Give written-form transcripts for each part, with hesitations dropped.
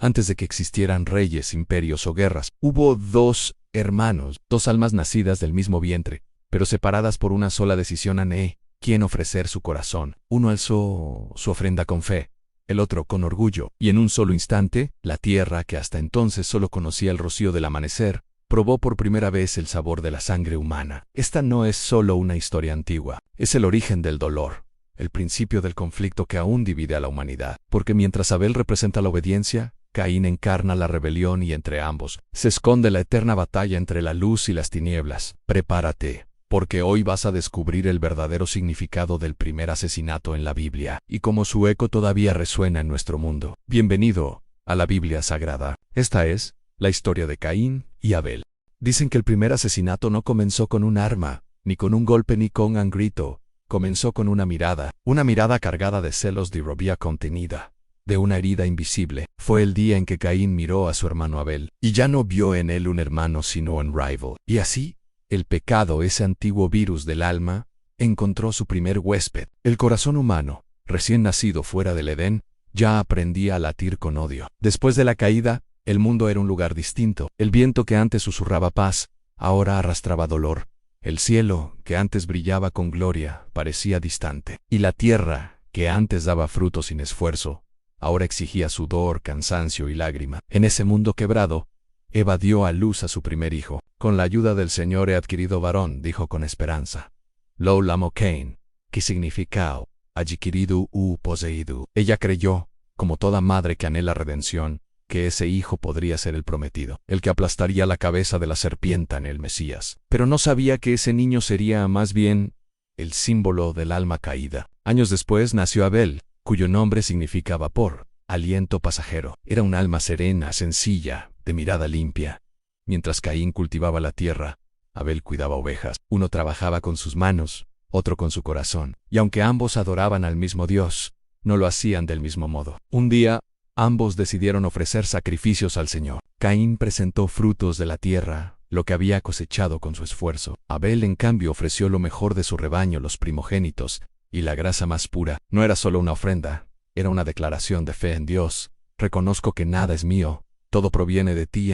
Antes de que existieran reyes, imperios o guerras, hubo dos hermanos, dos almas nacidas del mismo vientre, pero separadas por una sola decisión ante quién ofrecer su corazón. Uno alzó su ofrenda con fe, el otro con orgullo, y en un solo instante, la tierra, que hasta entonces solo conocía el rocío del amanecer, probó por primera vez el sabor de la sangre humana. Esta no es solo una historia antigua, es el origen del dolor, el principio del conflicto que aún divide a la humanidad, porque mientras Abel representa la obediencia, Caín encarna la rebelión y entre ambos se esconde la eterna batalla entre la luz y las tinieblas. Prepárate, porque hoy vas a descubrir el verdadero significado del primer asesinato en la Biblia y cómo su eco todavía resuena en nuestro mundo. Bienvenido a la Biblia Sagrada. Esta es la historia de Caín y Abel. Dicen que el primer asesinato no comenzó con un arma, ni con un golpe ni con un grito. Comenzó con una mirada cargada de celos de rabia contenida, de una herida invisible. Fue el día en que Caín miró a su hermano Abel, y ya no vio en él un hermano sino un rival. Y así, el pecado, ese antiguo virus del alma, encontró su primer huésped. El corazón humano, recién nacido fuera del Edén, ya aprendía a latir con odio. Después de la caída, el mundo era un lugar distinto. El viento que antes susurraba paz, ahora arrastraba dolor. El cielo, que antes brillaba con gloria, parecía distante. Y la tierra, que antes daba fruto sin esfuerzo, ahora exigía sudor, cansancio y lágrima. En ese mundo quebrado, Eva dio a luz a su primer hijo. Con la ayuda del Señor he adquirido varón, dijo con esperanza. Lo llamó Cain, que significa adquirido u poseído. Ella creyó, como toda madre que anhela redención, que ese hijo podría ser el prometido, el que aplastaría la cabeza de la serpiente en el Mesías. Pero no sabía que ese niño sería más bien el símbolo del alma caída. Años después nació Abel, cuyo nombre significa vapor, aliento pasajero. Era un alma serena, sencilla, de mirada limpia. Mientras Caín cultivaba la tierra, Abel cuidaba ovejas. Uno trabajaba con sus manos, otro con su corazón. Y aunque ambos adoraban al mismo Dios, no lo hacían del mismo modo. Un día, ambos decidieron ofrecer sacrificios al Señor. Caín presentó frutos de la tierra, lo que había cosechado con su esfuerzo. Abel, en cambio, ofreció lo mejor de su rebaño, los primogénitos, y la grasa más pura. No era solo una ofrenda, era una declaración de fe en Dios. Reconozco que nada es mío, todo proviene de ti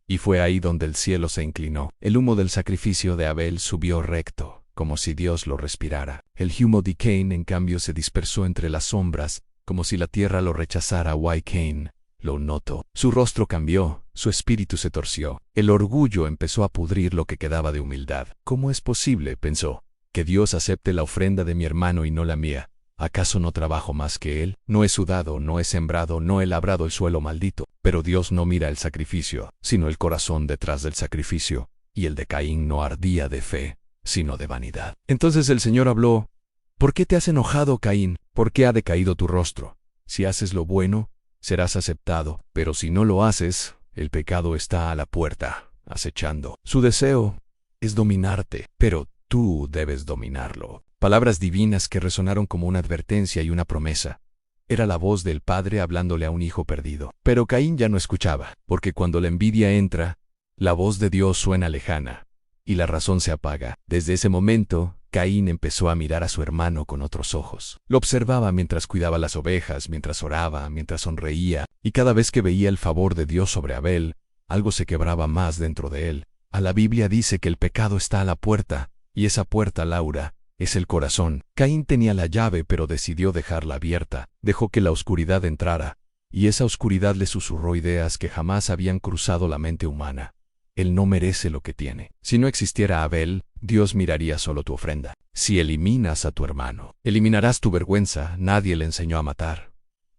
y fue ahí donde el cielo se inclinó. El humo del sacrificio de Abel subió recto, como si Dios lo respirara. El humo de Caín, en cambio, se dispersó entre las sombras, como si la tierra lo rechazara. Caín lo notó. Su rostro cambió, su espíritu se torció. El orgullo empezó a pudrir lo que quedaba de humildad. ¿Cómo es posible?, pensó, que Dios acepte la ofrenda de mi hermano y no la mía. ¿Acaso no trabajo más que él? No he sudado, no he sembrado, no he labrado el suelo maldito. Pero Dios no mira el sacrificio, sino el corazón detrás del sacrificio, y el de Caín no ardía de fe, sino de vanidad. Entonces el Señor habló: ¿Por qué te has enojado, Caín? ¿Por qué ha decaído tu rostro? Si haces lo bueno, serás aceptado, pero si no lo haces, el pecado está a la puerta, acechando. Su deseo es dominarte, pero tú debes dominarlo. Palabras divinas que resonaron como una advertencia y una promesa. Era la voz del Padre hablándole a un hijo perdido. Pero Caín ya no escuchaba, porque cuando la envidia entra, la voz de Dios suena lejana, y la razón se apaga. Desde ese momento, Caín empezó a mirar a su hermano con otros ojos. Lo observaba mientras cuidaba las ovejas, mientras oraba, mientras sonreía, y cada vez que veía el favor de Dios sobre Abel, algo se quebraba más dentro de él. A la Biblia dice que el pecado está a la puerta, y esa puerta, Laura, es el corazón. Caín tenía la llave, pero decidió dejarla abierta. Dejó que la oscuridad entrara, y esa oscuridad le susurró ideas que jamás habían cruzado la mente humana. Él no merece lo que tiene. Si no existiera Abel, Dios miraría solo tu ofrenda. Si eliminas a tu hermano, eliminarás tu vergüenza. Nadie le enseñó a matar.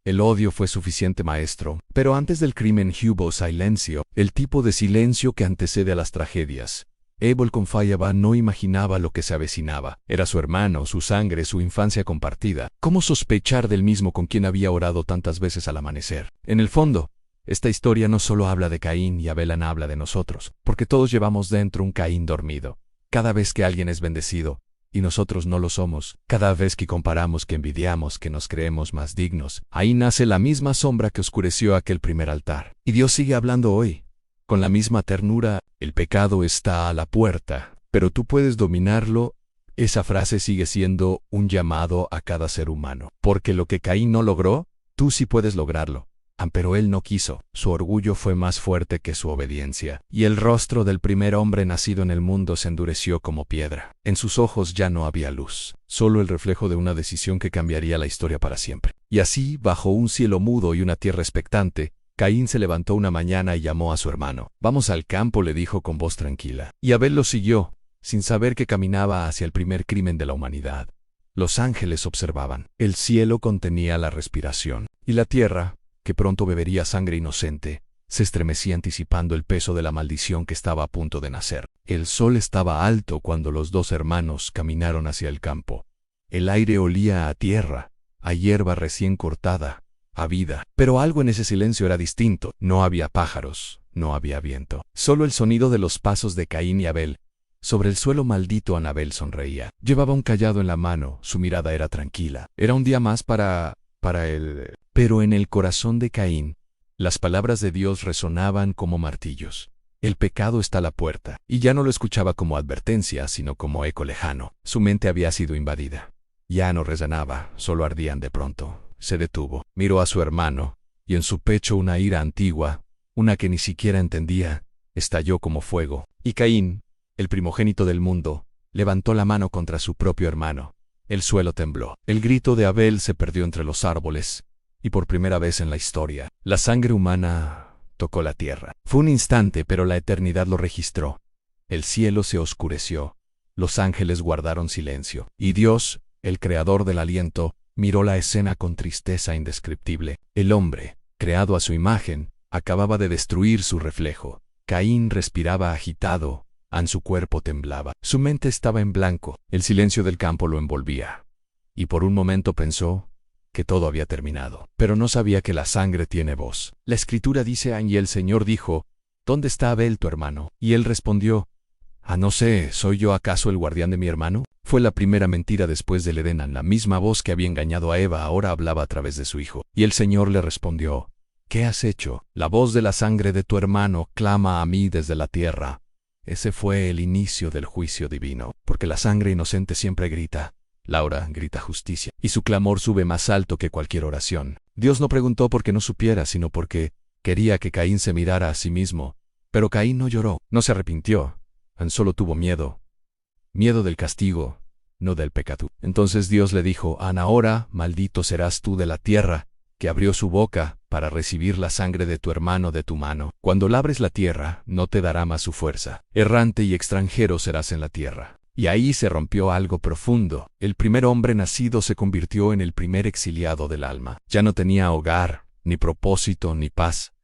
El odio fue suficiente maestro, pero antes del crimen hubo silencio, el tipo de silencio que antecede a las tragedias. Abel confiaba, no imaginaba lo que se avecinaba. Era su hermano, su sangre, su infancia compartida. ¿Cómo sospechar del mismo con quien había orado tantas veces al amanecer? En el fondo, esta historia no solo habla de Caín y Abel, habla de nosotros, porque todos llevamos dentro un Caín dormido. Cada vez que alguien es bendecido, y nosotros no lo somos, cada vez que comparamos, que envidiamos, que nos creemos más dignos, ahí nace la misma sombra que oscureció aquel primer altar. Y Dios sigue hablando hoy, con la misma ternura: el pecado está a la puerta, pero tú puedes dominarlo. Esa frase sigue siendo un llamado a cada ser humano, porque lo que Caín no logró, tú sí puedes lograrlo. Pero él no quiso. Su orgullo fue más fuerte que su obediencia, y el rostro del primer hombre nacido en el mundo se endureció como piedra. En sus ojos ya no había luz, solo el reflejo de una decisión que cambiaría la historia para siempre. Y así, bajo un cielo mudo y una tierra expectante, Caín se levantó una mañana y llamó a su hermano. «Vamos al campo», le dijo con voz tranquila. Y Abel lo siguió, sin saber que caminaba hacia el primer crimen de la humanidad. Los ángeles observaban. El cielo contenía la respiración, y la tierra, que pronto bebería sangre inocente, se estremecía anticipando el peso de la maldición que estaba a punto de nacer. El sol estaba alto cuando los dos hermanos caminaron hacia el campo. El aire olía a tierra, a hierba recién cortada, a vida. Pero algo en ese silencio era distinto. No había pájaros, no había viento. Solo el sonido de los pasos de Caín y Abel. Sobre el suelo maldito Anabel sonreía. Llevaba un cayado en la mano, su mirada era tranquila. Era un día más para él. Pero en el corazón de Caín, las palabras de Dios resonaban como martillos. El pecado está a la puerta, y ya no lo escuchaba como advertencia, sino como eco lejano. Su mente había sido invadida. Ya no resonaba, solo ardían de pronto. Se detuvo, miró a su hermano, y en su pecho una ira antigua, una que ni siquiera entendía, estalló como fuego. Y Caín, el primogénito del mundo, levantó la mano contra su propio hermano. El suelo tembló. El grito de Abel se perdió entre los árboles, y por primera vez en la historia, la sangre humana tocó la tierra. Fue un instante, pero la eternidad lo registró. El cielo se oscureció, los ángeles guardaron silencio, y Dios, el creador del aliento, miró la escena con tristeza indescriptible. El hombre, creado a su imagen, acababa de destruir su reflejo. Caín respiraba agitado, su cuerpo temblaba. Su mente estaba en blanco, el silencio del campo lo envolvía. Y por un momento pensó que todo había terminado. Pero no sabía que la sangre tiene voz. La escritura dice: y el Señor dijo, «¿Dónde está Abel tu hermano?» Y él respondió: «No sé, ¿soy yo acaso el guardián de mi hermano?» Fue la primera mentira después del Edén. La misma voz que había engañado a Eva ahora hablaba a través de su hijo. Y el Señor le respondió: «¿Qué has hecho? La voz de la sangre de tu hermano clama a mí desde la tierra». Ese fue el inicio del juicio divino, porque la sangre inocente siempre grita. Laura grita justicia, y su clamor sube más alto que cualquier oración. Dios no preguntó porque no supiera, sino porque quería que Caín se mirara a sí mismo. Pero Caín no lloró, no se arrepintió, solo tuvo miedo. Miedo del castigo, no del pecado. Entonces Dios le dijo: «Ahora maldito serás tú de la tierra, que abrió su boca para recibir la sangre de tu hermano de tu mano. Cuando labres la tierra, no te dará más su fuerza. Errante y extranjero serás en la tierra». Y ahí se rompió algo profundo. El primer hombre nacido se convirtió en el primer exiliado del alma. Ya no tenía hogar, ni propósito, ni paz.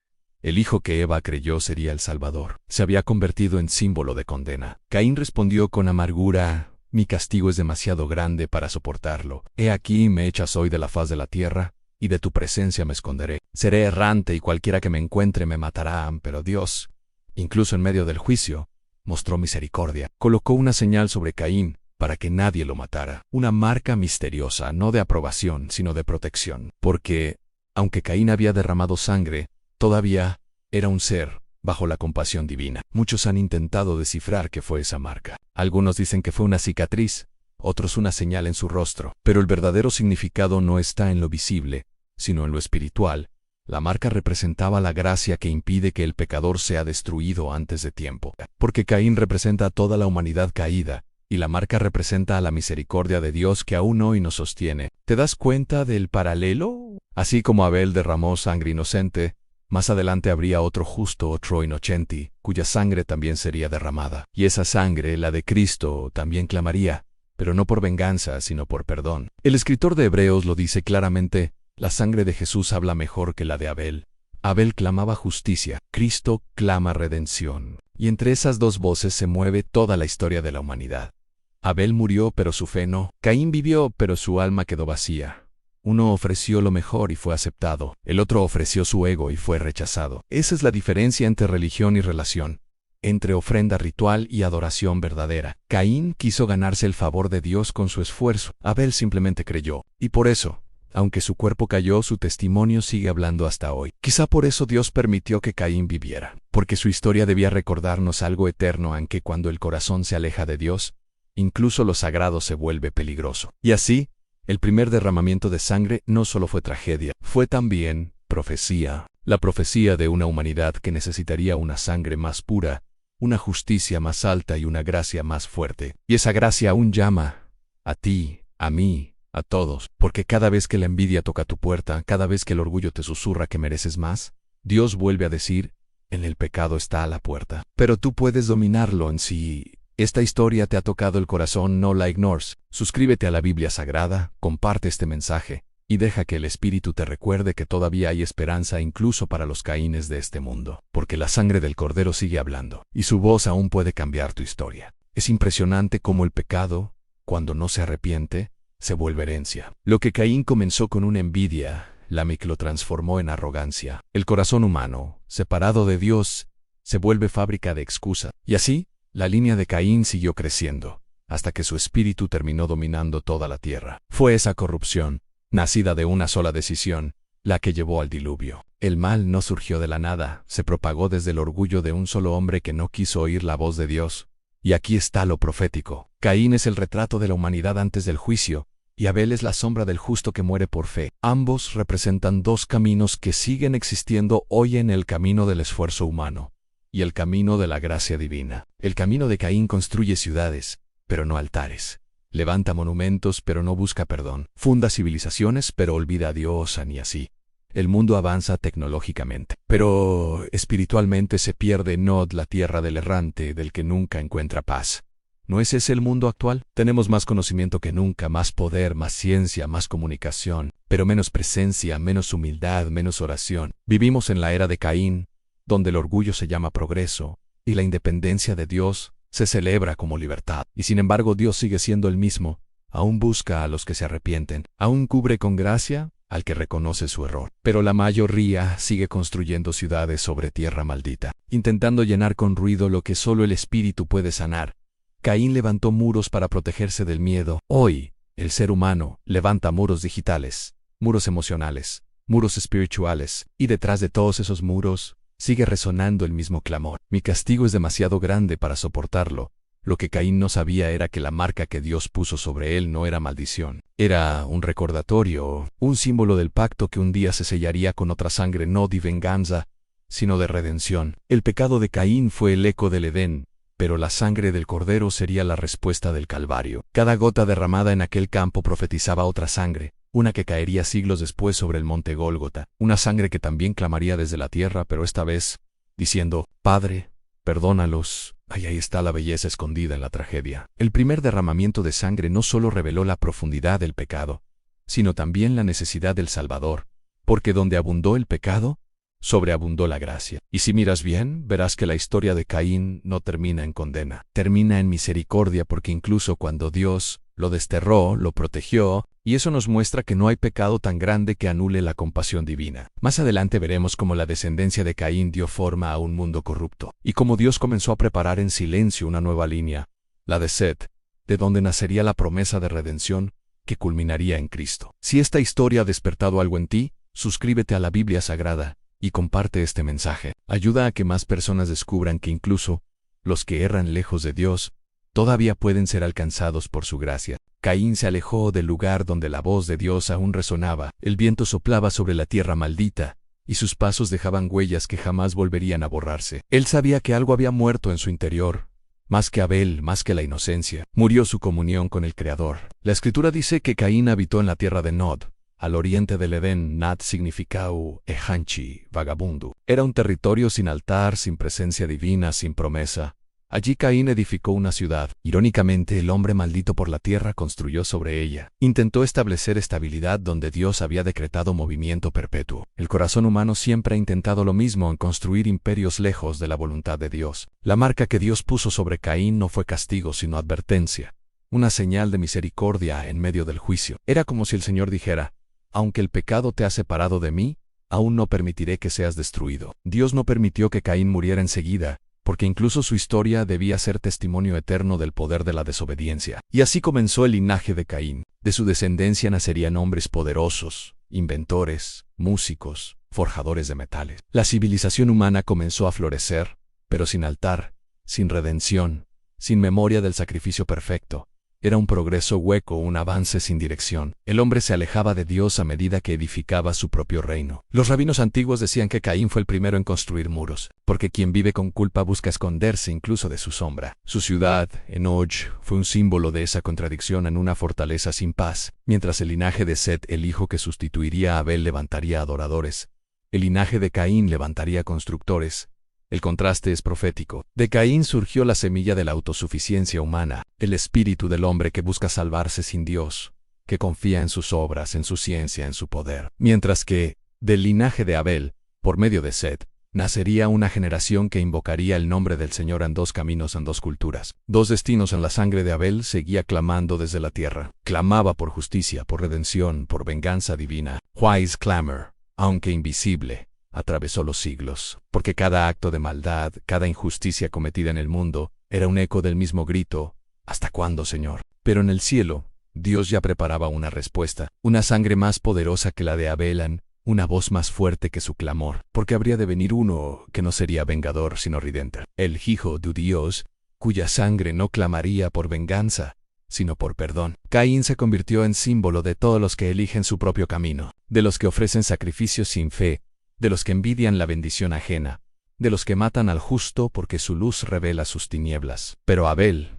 El hijo que Eva creyó sería el Salvador se había convertido en símbolo de condena. Caín respondió con amargura: «Mi castigo es demasiado grande para soportarlo. He aquí me echas hoy de la faz de la tierra, y de tu presencia me esconderé. Seré errante y cualquiera que me encuentre me matará». Pero Dios, incluso en medio del juicio, mostró misericordia. Colocó una señal sobre Caín para que nadie lo matara. Una marca misteriosa, no de aprobación, sino de protección. Porque, aunque Caín había derramado sangre, todavía era un ser bajo la compasión divina. Muchos han intentado descifrar qué fue esa marca. Algunos dicen que fue una cicatriz, otros una señal en su rostro. Pero el verdadero significado no está en lo visible, sino en lo espiritual. La marca representaba la gracia que impide que el pecador sea destruido antes de tiempo. Porque Caín representa a toda la humanidad caída, y la marca representa a la misericordia de Dios que aún hoy nos sostiene. ¿Te das cuenta del paralelo? Así como Abel derramó sangre inocente, más adelante habría otro justo, otro inocente, cuya sangre también sería derramada. Y esa sangre, la de Cristo, también clamaría, pero no por venganza, sino por perdón. El escritor de Hebreos lo dice claramente: la sangre de Jesús habla mejor que la de Abel. Abel clamaba justicia, Cristo clama redención. Y entre esas dos voces se mueve toda la historia de la humanidad. Abel murió, pero su fe no. Caín vivió, pero su alma quedó vacía. Uno ofreció lo mejor y fue aceptado. El otro ofreció su ego y fue rechazado. Esa es la diferencia entre religión y relación, entre ofrenda ritual y adoración verdadera. Caín quiso ganarse el favor de Dios con su esfuerzo. Abel simplemente creyó. Y por eso, aunque su cuerpo cayó, su testimonio sigue hablando hasta hoy. Quizá por eso Dios permitió que Caín viviera, porque su historia debía recordarnos algo eterno, aunque cuando el corazón se aleja de Dios, incluso lo sagrado se vuelve peligroso. Y así, el primer derramamiento de sangre no solo fue tragedia, fue también Profecía. La profecía de una humanidad que necesitaría una sangre más pura, una justicia más alta y una gracia más fuerte. Y esa gracia aún llama a ti, a mí, a todos, porque cada vez que la envidia toca tu puerta, cada vez que el orgullo te susurra que mereces más, Dios vuelve a decir, en el pecado está a la puerta. Pero tú puedes dominarlo en sí. Esta historia te ha tocado el corazón, no la ignores. Suscríbete a la Biblia Sagrada, comparte este mensaje, y deja que el Espíritu te recuerde que todavía hay esperanza incluso para los Caínes de este mundo, porque la sangre del Cordero sigue hablando, y su voz aún puede cambiar tu historia. Es impresionante cómo el pecado, cuando no se arrepiente, se vuelve herencia. Lo que Caín comenzó con una envidia, Lamec lo transformó en arrogancia. El corazón humano, separado de Dios, se vuelve fábrica de excusa. Y así, la línea de Caín siguió creciendo, hasta que su espíritu terminó dominando toda la tierra. Fue esa corrupción, nacida de una sola decisión, la que llevó al diluvio. El mal no surgió de la nada, se propagó desde el orgullo de un solo hombre que no quiso oír la voz de Dios. Y aquí está lo profético. Caín es el retrato de la humanidad antes del juicio, y Abel es la sombra del justo que muere por fe. Ambos representan dos caminos que siguen existiendo hoy en el camino del esfuerzo humano, y el camino de la gracia divina. El camino de Caín construye ciudades, pero no altares. Levanta monumentos, pero no busca perdón. Funda civilizaciones, pero olvida a Dios, ni así. El mundo avanza tecnológicamente, pero espiritualmente se pierde Nod, la tierra del errante, del que nunca encuentra paz. ¿No es ese el mundo actual? Tenemos más conocimiento que nunca, más poder, más ciencia, más comunicación, pero menos presencia, menos humildad, menos oración. Vivimos en la era de Caín, donde el orgullo se llama progreso, y la independencia de Dios se celebra como libertad. Y sin embargo Dios sigue siendo el mismo, aún busca a los que se arrepienten, aún cubre con gracia al que reconoce su error. Pero la mayoría sigue construyendo ciudades sobre tierra maldita, intentando llenar con ruido lo que solo el Espíritu puede sanar. Caín levantó muros para protegerse del miedo. Hoy, el ser humano levanta muros digitales, muros emocionales, muros espirituales, y detrás de todos esos muros sigue resonando el mismo clamor. Mi castigo es demasiado grande para soportarlo. Lo que Caín no sabía era que la marca que Dios puso sobre él no era maldición. Era un recordatorio, un símbolo del pacto que un día se sellaría con otra sangre, no de venganza, sino de redención. El pecado de Caín fue el eco del Edén, pero la sangre del Cordero sería la respuesta del Calvario. Cada gota derramada en aquel campo profetizaba otra sangre, una que caería siglos después sobre el monte Gólgota, una sangre que también clamaría desde la tierra, pero esta vez, diciendo, Padre, perdónalos. Ahí está la belleza escondida en la tragedia. El primer derramamiento de sangre no solo reveló la profundidad del pecado, sino también la necesidad del Salvador, porque donde abundó el pecado, sobreabundó la gracia. Y si miras bien, verás que la historia de Caín no termina en condena, termina en misericordia, porque incluso cuando Dios lo desterró, lo protegió, y eso nos muestra que no hay pecado tan grande que anule la compasión divina. Más adelante veremos cómo la descendencia de Caín dio forma a un mundo corrupto, y cómo Dios comenzó a preparar en silencio una nueva línea, la de Set, de donde nacería la promesa de redención que culminaría en Cristo. Si esta historia ha despertado algo en ti, suscríbete a la Biblia Sagrada y comparte este mensaje. Ayuda a que más personas descubran que incluso los que erran lejos de Dios todavía pueden ser alcanzados por su gracia. Caín se alejó del lugar donde la voz de Dios aún resonaba. El viento soplaba sobre la tierra maldita, y sus pasos dejaban huellas que jamás volverían a borrarse. Él sabía que algo había muerto en su interior. Más que Abel, más que la inocencia, murió su comunión con el Creador. La Escritura dice que Caín habitó en la tierra de Nod, al oriente del Edén. Nat significaba ejanchi, vagabundo. Era un territorio sin altar, sin presencia divina, sin promesa. Allí Caín edificó una ciudad. Irónicamente, el hombre maldito por la tierra construyó sobre ella. Intentó establecer estabilidad donde Dios había decretado movimiento perpetuo. El corazón humano siempre ha intentado lo mismo, en construir imperios lejos de la voluntad de Dios. La marca que Dios puso sobre Caín no fue castigo, sino advertencia, una señal de misericordia en medio del juicio. Era como si el Señor dijera, aunque el pecado te ha separado de mí, aún no permitiré que seas destruido. Dios no permitió que Caín muriera enseguida, porque incluso su historia debía ser testimonio eterno del poder de la desobediencia. Y así comenzó el linaje de Caín. De su descendencia nacerían hombres poderosos, inventores, músicos, forjadores de metales. La civilización humana comenzó a florecer, pero sin altar, sin redención, sin memoria del sacrificio perfecto. Era un progreso hueco, un avance sin dirección. El hombre se alejaba de Dios a medida que edificaba su propio reino. Los rabinos antiguos decían que Caín fue el primero en construir muros, porque quien vive con culpa busca esconderse incluso de su sombra. Su ciudad, Enoch, fue un símbolo de esa contradicción en una fortaleza sin paz, mientras el linaje de Set, el hijo que sustituiría a Abel, levantaría adoradores. El linaje de Caín levantaría constructores. El contraste es profético. De Caín surgió la semilla de la autosuficiencia humana, el espíritu del hombre que busca salvarse sin Dios, que confía en sus obras, en su ciencia, en su poder. Mientras que, del linaje de Abel, por medio de Set, nacería una generación que invocaría el nombre del Señor en dos caminos, en dos culturas. Dos destinos. En la sangre de Abel seguía clamando desde la tierra. Clamaba por justicia, por redención, por venganza divina. Wise clamor, aunque invisible, atravesó los siglos, porque cada acto de maldad, cada injusticia cometida en el mundo, era un eco del mismo grito: ¿hasta cuándo, Señor? Pero en el cielo, Dios ya preparaba una respuesta, una sangre más poderosa que la de Abel, una voz más fuerte que su clamor, porque habría de venir uno que no sería vengador sino ridente, el Hijo de Dios, cuya sangre no clamaría por venganza, sino por perdón. Caín se convirtió en símbolo de todos los que eligen su propio camino, de los que ofrecen sacrificios sin fe, de los que envidian la bendición ajena, de los que matan al justo porque su luz revela sus tinieblas. Pero Abel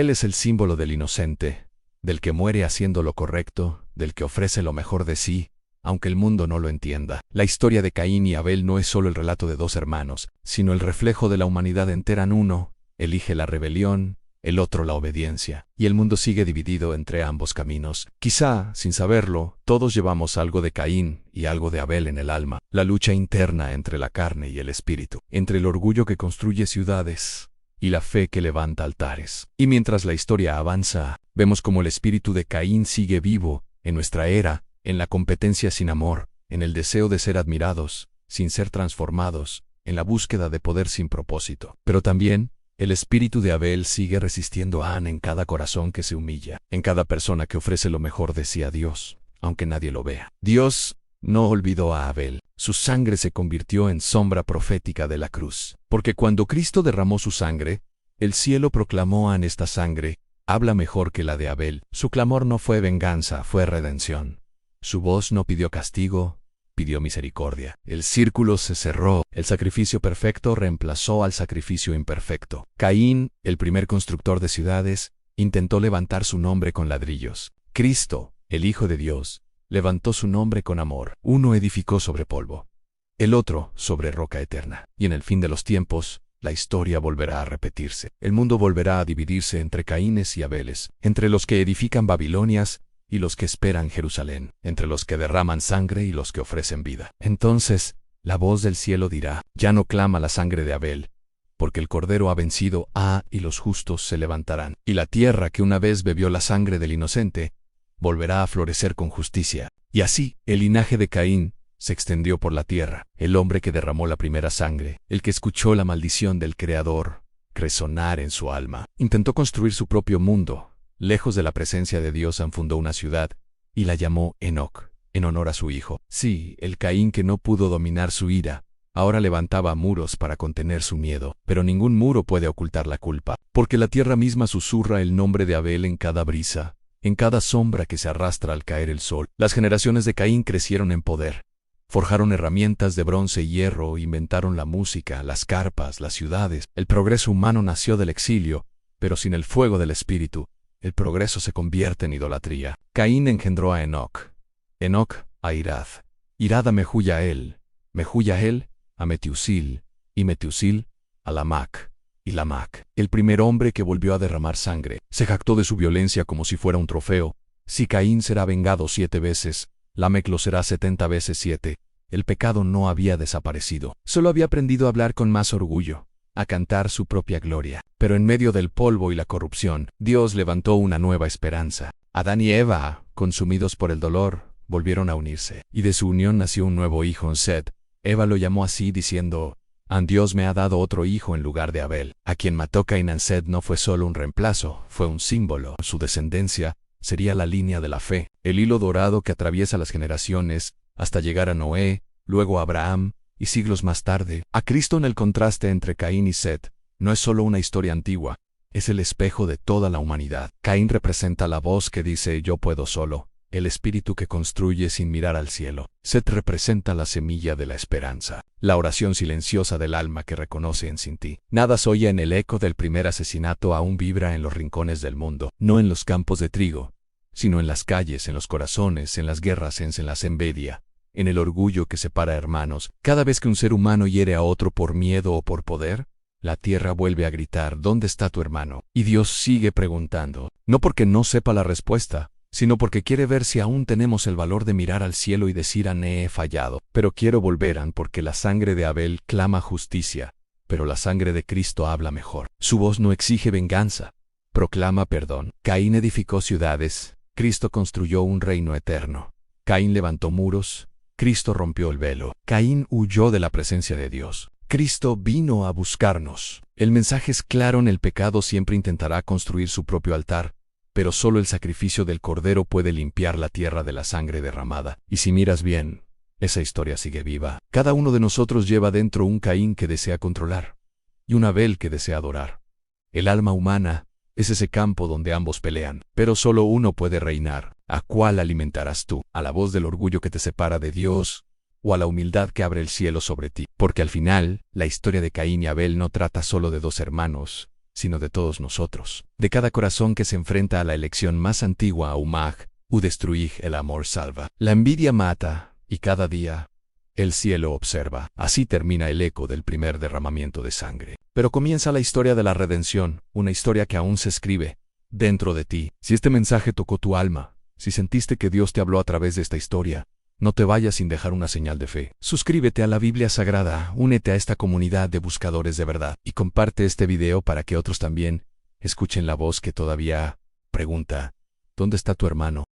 es el símbolo del inocente, del que muere haciendo lo correcto, del que ofrece lo mejor de sí, aunque el mundo no lo entienda. La historia de Caín y Abel no es solo el relato de dos hermanos, sino el reflejo de la humanidad entera. Uno elige la rebelión, el otro la obediencia, y el mundo sigue dividido entre ambos caminos. Quizá, sin saberlo, todos llevamos algo de Caín y algo de Abel en el alma, la lucha interna entre la carne y el espíritu, entre el orgullo que construye ciudades y la fe que levanta altares. Y mientras la historia avanza, vemos cómo el espíritu de Caín sigue vivo en nuestra era, en la competencia sin amor, en el deseo de ser admirados, sin ser transformados, en la búsqueda de poder sin propósito. Pero también, el espíritu de Abel sigue resistiendo en cada corazón que se humilla, en cada persona que ofrece lo mejor de sí a Dios, aunque nadie lo vea. Dios no olvidó a Abel. Su sangre se convirtió en sombra profética de la cruz. Porque cuando Cristo derramó su sangre, el cielo proclamó: esta sangre habla mejor que la de Abel. Su clamor no fue venganza, fue redención. Su voz no pidió castigo, pidió misericordia. El círculo se cerró. El sacrificio perfecto reemplazó al sacrificio imperfecto. Caín, el primer constructor de ciudades, intentó levantar su nombre con ladrillos. Cristo, el Hijo de Dios, levantó su nombre con amor. Uno edificó sobre polvo, el otro sobre roca eterna. Y en el fin de los tiempos, la historia volverá a repetirse. El mundo volverá a dividirse entre Caínes y Abeles, entre los que edifican Babilonias y los que esperan Jerusalén, entre los que derraman sangre y los que ofrecen vida. Entonces, la voz del cielo dirá: ya no clama la sangre de Abel, porque el Cordero ha vencido, y los justos se levantarán. Y la tierra que una vez bebió la sangre del inocente, volverá a florecer con justicia. Y así, el linaje de Caín se extendió por la tierra. El hombre que derramó la primera sangre, el que escuchó la maldición del Creador resonar en su alma, intentó construir su propio mundo. Lejos de la presencia de Dios, fundó una ciudad y la llamó Enoch, en honor a su hijo. Sí, el Caín que no pudo dominar su ira, ahora levantaba muros para contener su miedo. Pero ningún muro puede ocultar la culpa, porque la tierra misma susurra el nombre de Abel en cada brisa, en cada sombra que se arrastra al caer el sol. Las generaciones de Caín crecieron en poder. Forjaron herramientas de bronce y hierro, inventaron la música, las carpas, las ciudades. El progreso humano nació del exilio, pero sin el fuego del espíritu, el progreso se convierte en idolatría. Caín engendró a Enoch, Enoch a Irad, Irad a Mehujael, Mehujael a Metiusil, y Metiusil a Lamac, y Lamac, el primer hombre que volvió a derramar sangre, se jactó de su violencia como si fuera un trofeo. Si Caín será vengado 7 veces, Lamec lo será 70 veces 7. El pecado no había desaparecido, solo había aprendido a hablar con más orgullo, a cantar su propia gloria. Pero en medio del polvo y la corrupción, Dios levantó una nueva esperanza. Adán y Eva, consumidos por el dolor, volvieron a unirse, y de su unión nació un nuevo hijo, Set. Eva lo llamó así diciendo: Dios me ha dado otro hijo en lugar de Abel, a quien mató Caín. Set no fue solo un reemplazo, fue un símbolo. Su descendencia sería la línea de la fe, el hilo dorado que atraviesa las generaciones, hasta llegar a Noé, luego a Abraham, y siglos más tarde, a Cristo. En el contraste entre Caín y Set, no es solo una historia antigua, Es el espejo de toda la humanidad. Caín representa la voz que dice yo puedo solo, el espíritu que construye sin mirar al cielo. Set representa la semilla de la esperanza, la oración silenciosa del alma que reconoce en sin ti. Nada se oye en el eco del primer asesinato, aún vibra en los rincones del mundo, no en los campos de trigo, sino en las calles, en los corazones, en las guerras, en la envidia, en el orgullo que separa hermanos. Cada vez que un ser humano hiere a otro por miedo o por poder, la tierra vuelve a gritar, ¿dónde está tu hermano? Y Dios sigue preguntando, no porque no sepa la respuesta, sino porque quiere ver si aún tenemos el valor de mirar al cielo y decir he fallado, pero quiero volverán porque la sangre de Abel clama justicia, pero la sangre de Cristo habla mejor. Su voz no exige venganza, proclama perdón. Caín edificó ciudades, Cristo construyó un reino eterno. Caín levantó muros, Cristo rompió el velo. Caín huyó de la presencia de Dios. Cristo vino a buscarnos. El mensaje es claro: en el pecado siempre intentará construir su propio altar, pero solo el sacrificio del Cordero puede limpiar la tierra de la sangre derramada. Y si miras bien, esa historia sigue viva. Cada uno de nosotros lleva dentro un Caín que desea controlar y un Abel que desea adorar. El alma humana es ese campo donde ambos pelean, pero solo uno puede reinar. ¿A cuál alimentarás tú? ¿A la voz del orgullo que te separa de Dios o a la humildad que abre el cielo sobre ti? Porque al final, la historia de Caín y Abel no trata solo de dos hermanos, sino de todos nosotros, de cada corazón que se enfrenta a la elección más antigua: Umag, u destruig, el amor salva. La envidia mata, y cada día el cielo observa. Así termina el eco del primer derramamiento de sangre. Pero comienza la historia de la redención, una historia que aún se escribe dentro de ti. Si este mensaje tocó tu alma, si sentiste que Dios te habló a través de esta historia, no te vayas sin dejar una señal de fe. Suscríbete a la Biblia Sagrada, únete a esta comunidad de buscadores de verdad y comparte este video para que otros también escuchen la voz que todavía pregunta, ¿dónde está tu hermano?